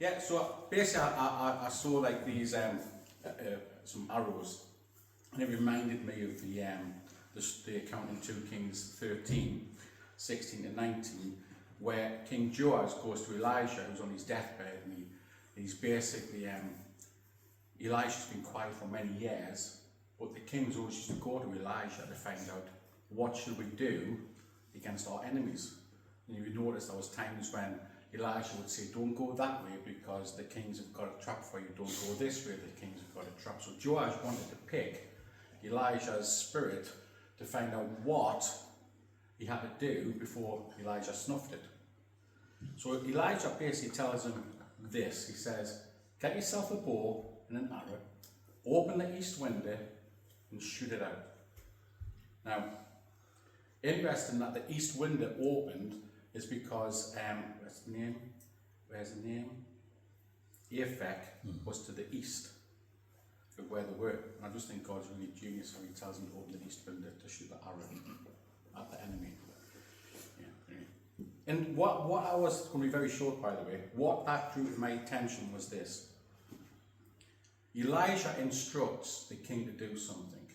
Yeah, so basically I saw like these some arrows, and it reminded me of the account in 2 Kings 13, 16 to 19, where King Joash goes to Elijah, who's on his deathbed, and he's basically, Elijah's been quiet for many years, but the king's always used to go to Elijah to find out what should we do against our enemies. And you would notice there was times when Elijah would say, don't go that way because the kings have got a trap for you. Don't go this way, the kings have got a trap. So Joash wanted to pick Elijah's spirit to find out what he had to do before Elijah snuffed it. So Elijah basically tells him this. He says, get yourself a bow and an arrow, open the east window and shoot it out. Now, interesting that the east window opened is because, where's the name? Aphek was to the east of where they were. And I just think God's really genius when he tells them to open the east window to shoot the arrow at the enemy. Yeah, anyway. And what I was going to be very short, by the way, what that drew to my attention was this. Elijah instructs the king to do something.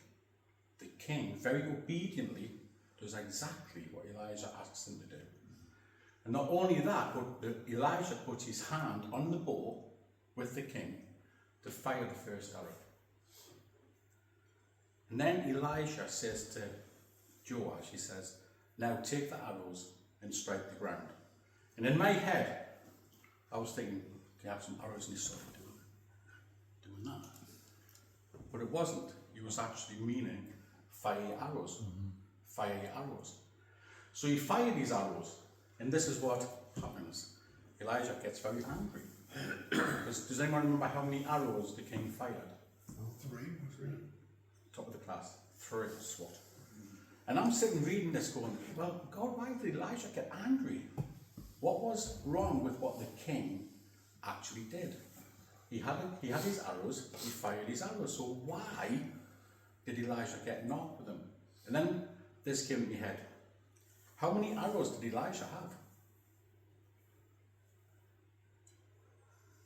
The king very obediently does exactly what Elijah asks him to do. And not only that, but Elijah puts his hand on the bow with the king to fire the first arrow. And then Elijah says to Joash, he says, now take the arrows and strike the ground. And in my head, I was thinking, he had some arrows in his sword doing that. But it wasn't. He was actually meaning fire your arrows. Fire your arrows. So he fired his arrows. And this is what happens. Elijah gets very angry. Does anyone remember how many arrows the king fired? 3. Top of the class. 3. SWAT. And I'm sitting reading this going, well, God, why did Elijah get angry? What was wrong with what the king actually did? He had his arrows, he fired his arrows. So why did Elijah get knocked with them? And then this came to my head. How many arrows did Elijah have?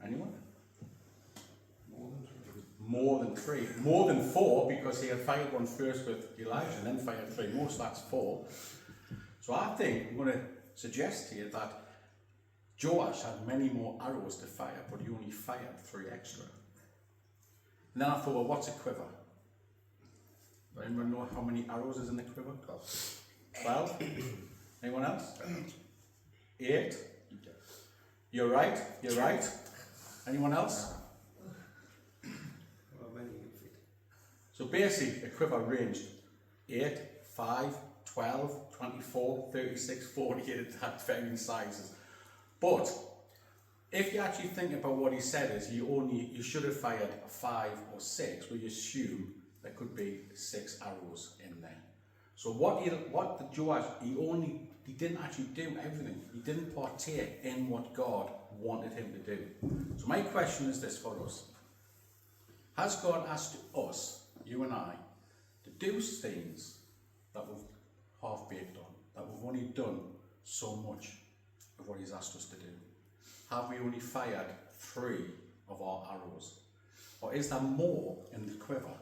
Anyone? More than 3. More than 4, because he had fired one first with Elijah and then fired 3 more, so that's 4. So I think I'm going to suggest to you that Joash had many more arrows to fire, but he only fired 3 extra. And then I thought, well, what's a quiver? Does anyone know how many arrows is in the quiver? 12? Anyone else? 8? You're right, you're right. Anyone else? So basically, a quiver ranged 8, 5, 12, 24, 36, 48, it had varying sizes. But if you actually think about what he said is you should have fired 5 or 6, we assume there could be 6 arrows in there. So what the Joash, he didn't actually do everything. He didn't partake in what God wanted him to do. So my question is this for us. Has God asked us, you and I, to do things that we've half-baked on, that we've only done so much of what he's asked us to do? Have we only fired 3 of our arrows? Or is there more in the quiver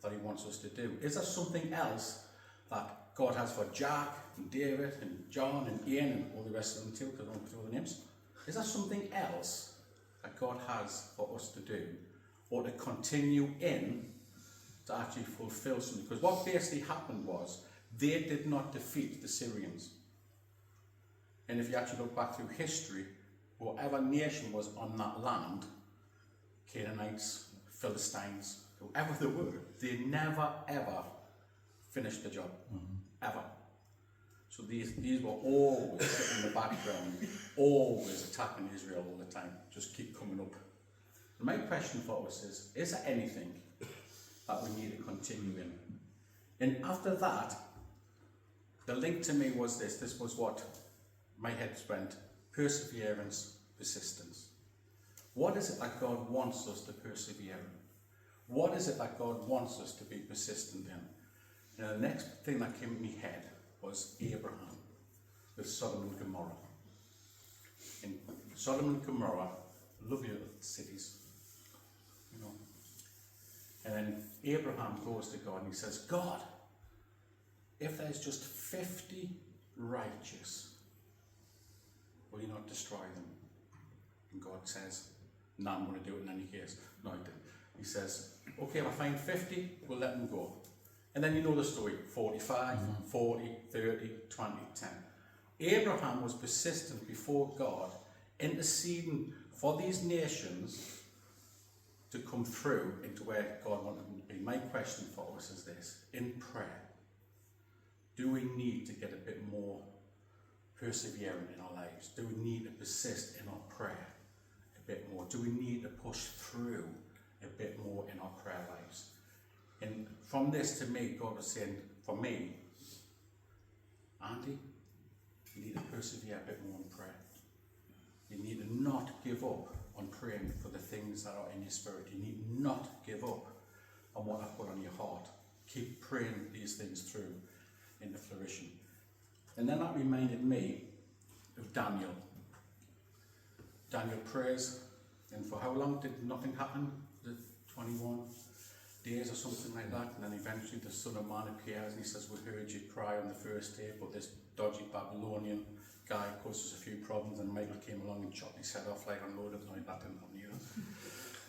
that he wants us to do? Is there something else that God has for Jack and David and John and Ian and all the rest of them too, because I don't know the names? Is there something else that God has for us to do, or to continue in, to actually fulfill something? Because what basically happened was, they did not defeat the Syrians. And if you actually look back through history, whatever nation was on that land, Canaanites, Philistines, whoever they were, they never ever finished the job. Ever. So these were always sitting in the background, always attacking Israel all the time, just keep coming up. And my question for us is there anything that we need to continue in? And after that, the link to me was this was what my head went: perseverance, persistence. What is it that God wants us to persevere in? What is it that God wants us to be persistent in? And the next thing that came to my head was Abraham with Sodom and Gomorrah. In Sodom and Gomorrah, lovely little cities, you know. And then Abraham goes to God and he says, God, if there's just 50 righteous, will you not destroy them? And God says, no, I'm going to do it in any case. No, he didn't. He says, okay, if I find 50, we'll let them go. And then you know the story, 45, 40, 30, 20, 10. Abraham was persistent before God, interceding for these nations to come through into where God wanted them to be. My question for us is this: in prayer, do we need to get a bit more persevering in our lives? Do we need to persist in our prayer a bit more? Do we need to push through a bit more in our prayer lives? And from this to me, God was saying, for me, Andy, you need to persevere a bit more in prayer. You need to not give up on praying for the things that are in your spirit. You need not give up on what I've put on your heart. Keep praying these things through into flourishing. And then that reminded me of Daniel. Daniel prays, and for how long did nothing happen? The 21 days or something like that, and then eventually the Son of Man appears and he says, we heard you cry on the first day, but this dodgy Babylonian guy caused us a few problems, and Michael came along and chopped his head off like unloaded. No, that didn't happen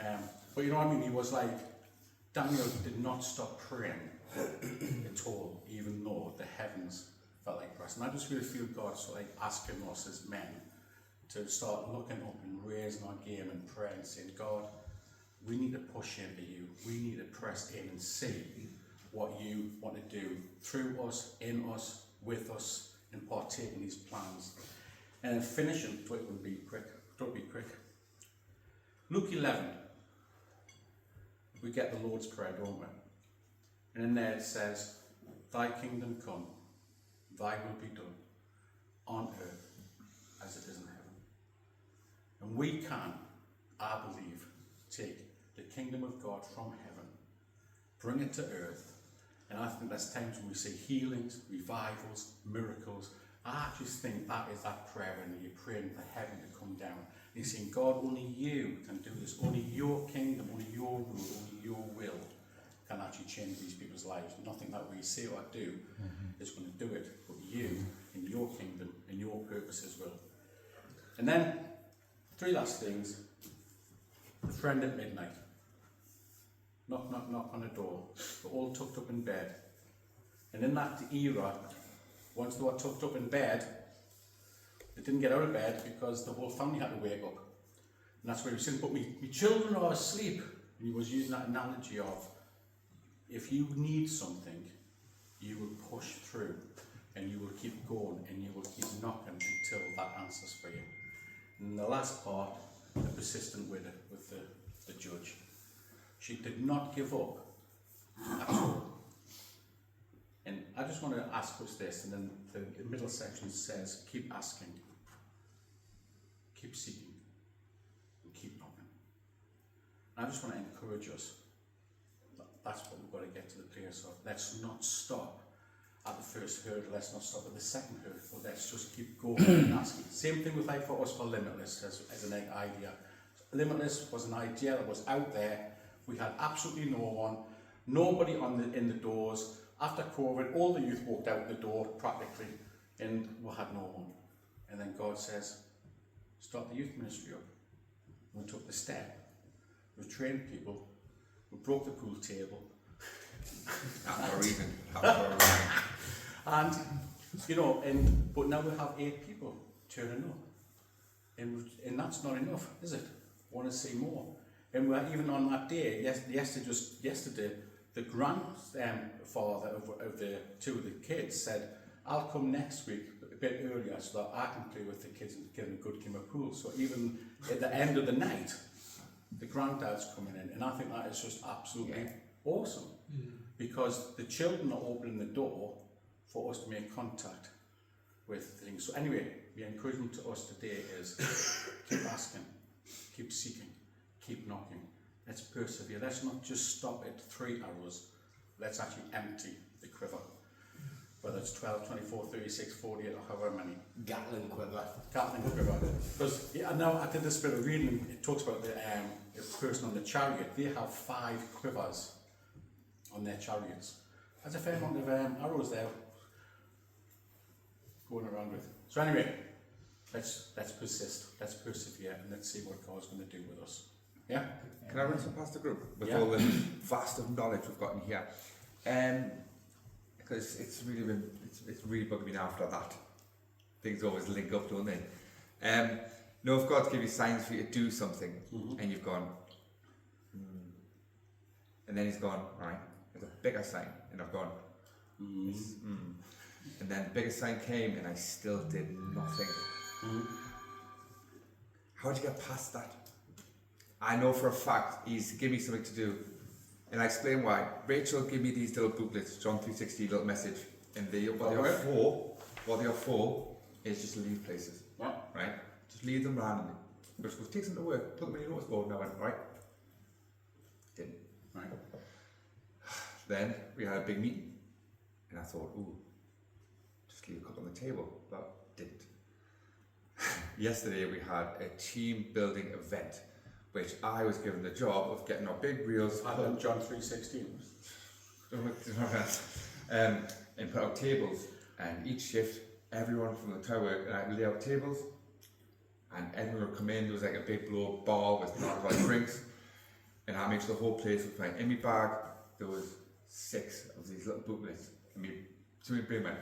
either. But you know what I mean? He was like, Daniel did not stop praying at all, even though the heavens felt like brass. And I just really feel God's like asking us as men to start looking up and raising our game in prayer and saying, God, we need to push into you. We need to press in and see what you want to do through us, in us, with us, and partake in these plans. And finishing, it will be quick. Don't be quick. Luke 11. We get the Lord's Prayer, don't we? And in there it says, thy kingdom come, thy will be done, on earth as it is in heaven. And we can, I believe, take the kingdom of God from heaven, bring it to earth. And I think there's times when we see healings, revivals, miracles. I just think that is that prayer when you're praying for heaven to come down. And you're saying, God, only you can do this. Only your kingdom, only your rule, only your will can actually change these people's lives. Nothing that we say or do is going to do it, but you, in your kingdom, in your purposes will. And then, 3 last things. A friend at midnight. Knock, knock, knock on the door. We're all tucked up in bed. And in that era, once they were tucked up in bed, they didn't get out of bed because the whole family had to wake up. And that's where he was saying, but my children are asleep. And he was using that analogy of, if you need something, you will push through and you will keep going and you will keep knocking until that answers for you. And the last part, the persistent widow with the judge. She did not give up at all. And I just want to ask us this, and then the middle section says, keep asking, keep seeking, and keep knocking. And I just want to encourage us. That's what we've got to get to the place of. Let's not stop at the first hurdle, let's not stop at the second hurdle, but let's just keep going and asking. Same thing with like for us for Limitless as an idea. Limitless was an idea that was out there. We had absolutely no one, nobody in the doors. After COVID, all the youth walked out the door practically, and we had no one. And then God says, start the youth ministry up. We took the step. We trained people. We broke the pool table. And, you know, but now we have 8 people turning up. And that's not enough, is it? I want to see more. And we're even on that day, yesterday, the grandfather of the 2 of the kids said, I'll come next week a bit earlier so that I can play with the kids and give them a good game of pool. So even at the end of the night, the granddad's coming in. And I think that is just absolutely awesome. Because the children are opening the door for us to make contact with things. So anyway, the encouragement to us today is keep asking, keep seeking, keep knocking. Let's persevere. Let's not just stop at 3 arrows. Let's actually empty the quiver. whether it's 12, 24, 36, 48 or however many. Gatling quiver. Gatling quiver. Because I know I did this bit of reading, it talks about the person on the chariot, they have 5 quivers on their chariots. That's a fair amount of arrows there going around with. So anyway, let's persist, let's persevere, and let's see what God's going to do with us. Yeah? Can I run some past the group with Yeah. all the vast of knowledge we've got in here? Because it's really bugging me now after that. Things always link up, don't they? Know if God's given you signs for you to do something, and you've gone, and then He's gone, right, there's a bigger sign, and I've gone, and then the bigger sign came, and I still did nothing. How would you get past that? I know for a fact He's given me something to do, and I explain why. Rachel gave me these little booklets, John 3:16 little message, and what they are for is just leave places, right? Just leave them randomly. Just go take them to work, put them in your notice board, and I went, right? Didn't. Right. Then we had a big meeting, and I thought, ooh, just leave a couple on the table, but didn't. Yesterday we had a team building event, which I was given the job of getting our big reels. John 3:16. And put out tables, and each shift, everyone from the tower, and I lay out tables, and everyone would come in. There was like a big blow up bar with like drinks, and I made sure the whole place was fine. In my bag, there was 6 of these little booklets. I mean, somebody bring went,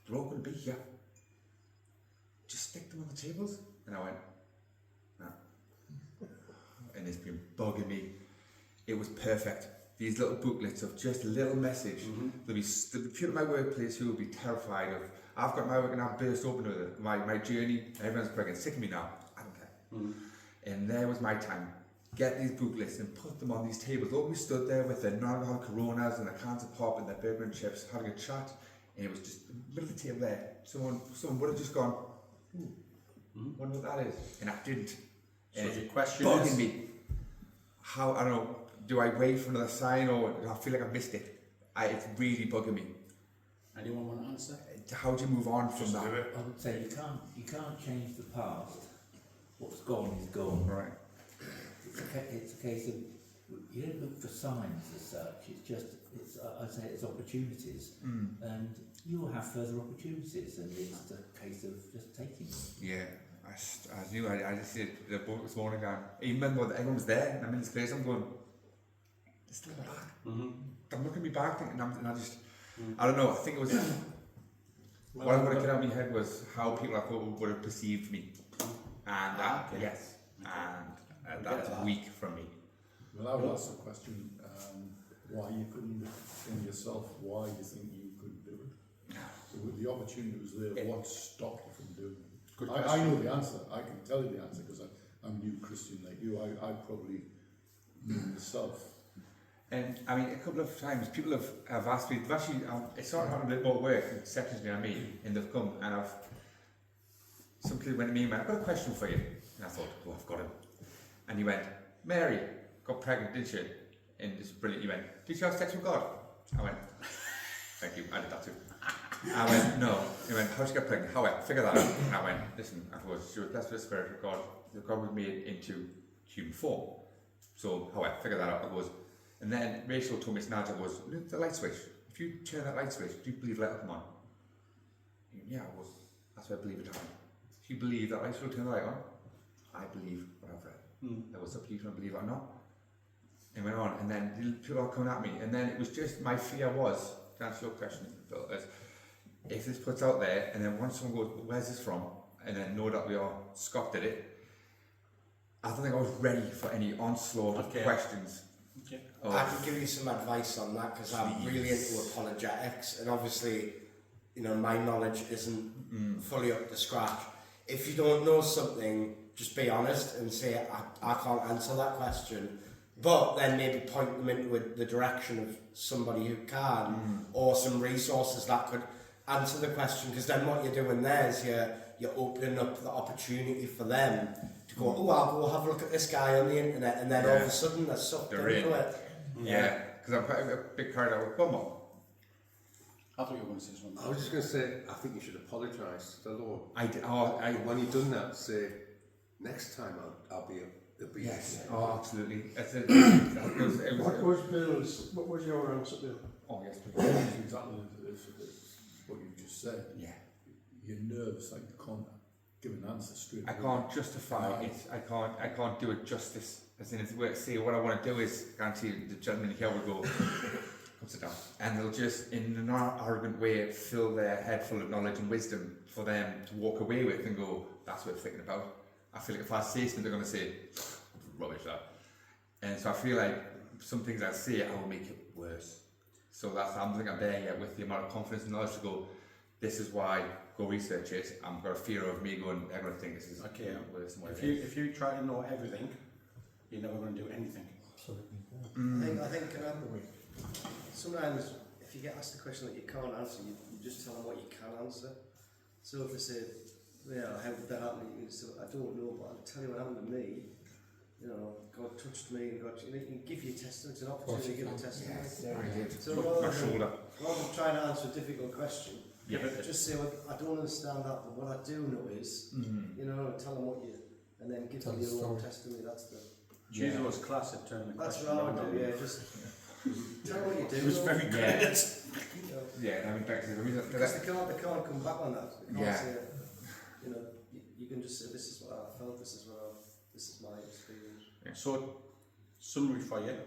they're all going to be here. Just stick them on the tables. And I went, no. And it's been bugging me. It was perfect. These little booklets of just a little message. There'll be people at my workplace who will be terrified of, I've got my work and I've burst open with it. My journey, everyone's pregnant, sick of me now. I don't care. And there was my time. Get these booklets and put them on these tables. All we stood there with their non-alcoholic Coronas and their cans of pop and their burger and chips, having a chat, and it was just in the middle of the table there. Someone would have just gone, wonder what that is, and I didn't. So and the question bugging is, me. How, I don't know, do I wait for another sign, or do I feel like I've missed it? It's really bugging me. anyone want to answer? How do you move on from that? I would say you can't change the past. What's gone is gone. Right. It's a case of you don't look for signs as such. I'd say it's opportunities, and you will have further opportunities, and it's a case of just taking them. Yeah, I knew. I just did the boat this morning. Even though everyone was there, and I'm in this place, I'm going, it's still back. I'm looking at me back, and I just, I don't know. I think it was. What I wanted to get out of my head was how people I thought would have perceived me, and yes, and that's weak from me. Well, I would ask the question, why you couldn't in yourself, why you think you couldn't do it. So with the opportunity was there, what stopped you from doing it? Good I know the answer, I can tell you the answer because I'm new Christian like you, I probably knew myself. And I mean, a couple of times people have asked me, it's started having a bit more work in sections near me, and they've come and some kid went to me and went, I've got a question for you. And I thought, oh, I've got him. And he went, Mary got pregnant, didn't she? And it's brilliant. He went, did she have sex with God? I went, thank you, I did that too. I went, no. He went, how'd she get pregnant? How? Figure that out. And I went, listen, I was, she was blessed with the Spirit of God. God was made into human form. So, how? Figure that out. I goes, and then Rachel told me, Nadia goes, look, the light switch. If you turn that light switch, do you believe light will come on? Yeah, I was. That's what I believe it happened. If you believe that light switch will turn the light on, I believe what I've read. It was up to you to believe it or not. And went on, and then people are coming at me, and then it was just, my fear was, to answer your question, Bill, is if this puts out there, and then once someone goes, where's this from? And then know that we are, Scott did it, I don't think I was ready for any onslaught of questions. Okay. I can give you some advice on that because I'm really into apologetics, and obviously, you know, my knowledge isn't fully up to scratch. If you don't know something, just be honest and say, I can't answer that question. But then maybe point them into the direction of somebody who can, or some resources that could answer the question. Because then what you're doing there is you're opening up the opportunity for them to go, oh, I'll go have a look at this guy on the internet, and then all of a sudden they're sucked into it. Yeah, because I'm quite a big carried out with Bumble. I thought you were going to say something. I was just going to say, I think you should apologise to the Lord. I When you've done that, say, next time I'll be obedient. yes, oh, absolutely. What was your answer, Bill? Oh, yes, It's please. exactly as what you just said. Yeah. You're nervous, like you can't give an answer straight I away. can't justify it. I can't do it justice. As in, it's see, what I want to do is guarantee the gentleman here will go, come sit down, and they'll just, in an arrogant way, fill their head full of knowledge and wisdom for them to walk away with and go, that's what I'm thinking about. I feel like if I say something, they're going to say, rubbish that. And so I feel like some things I say, I will make it worse. So I don't think I'm there yet with the amount of confidence and knowledge to go, this is why, go research it. I've got a fear of me going, they're going to think this is Okay. worse than what If it is. you try to know everything, you're never going to do anything. Absolutely. I think sometimes if you get asked a question that you can't answer, you just tell them what you can answer. So if they say, "Yeah, how did that happen?" You can say, "I don't know, but I'll tell you what happened to me. You know, God touched me, and God." You can give your testimony. It's an opportunity to give a testimony. I did. So My shoulder. rather than trying to answer a difficult question, Yeah. just say, well, "I don't understand that, but what I do know is," you know, tell them what you, and then give them your own testimony. That's the. Jesus was class at turning the That's question what I around. would do. Yeah, just tell them what you do. It was very Yeah. good. You know, Yeah, I mean, back to the reason. because they can't come back on that. They can't Yeah. say, you know, you can just say, "This is what I felt. This is my experience." So, summary for you,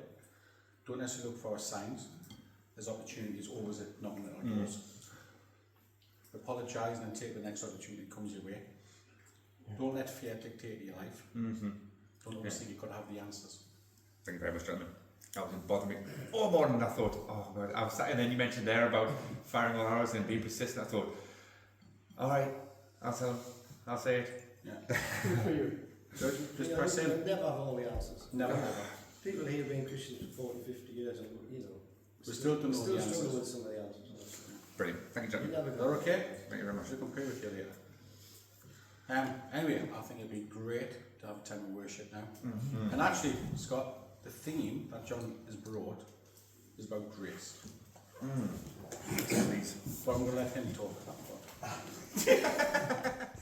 don't necessarily look for signs. There's opportunities always at knocking at our doors. Apologise and then take the next opportunity that comes your way. Don't let fear dictate your life. Don't always think you've got to have the answers. Thank you very much, gentlemen. That was bothering me. Oh, more than I thought. Oh, God. I was sat, and then you mentioned there about firing all arrows and being persistent. I thought, all right, I'll tell him. I'll say it. Yeah. Good for you. Good. Just You press know, in. you never have all the answers. Never ever. People here being Christians for 40, 50 years, and you know, We still don't know the struggle answers. with some of the answers. Brilliant. Thank you, You gentlemen. never Is go. that okay? Thank you very much. We'll compare with you later. Anyway, I think it'd be great to have a time of worship now. And actually, Scott, the theme that John has brought is about grace. Please. But I'm going to let him talk about that.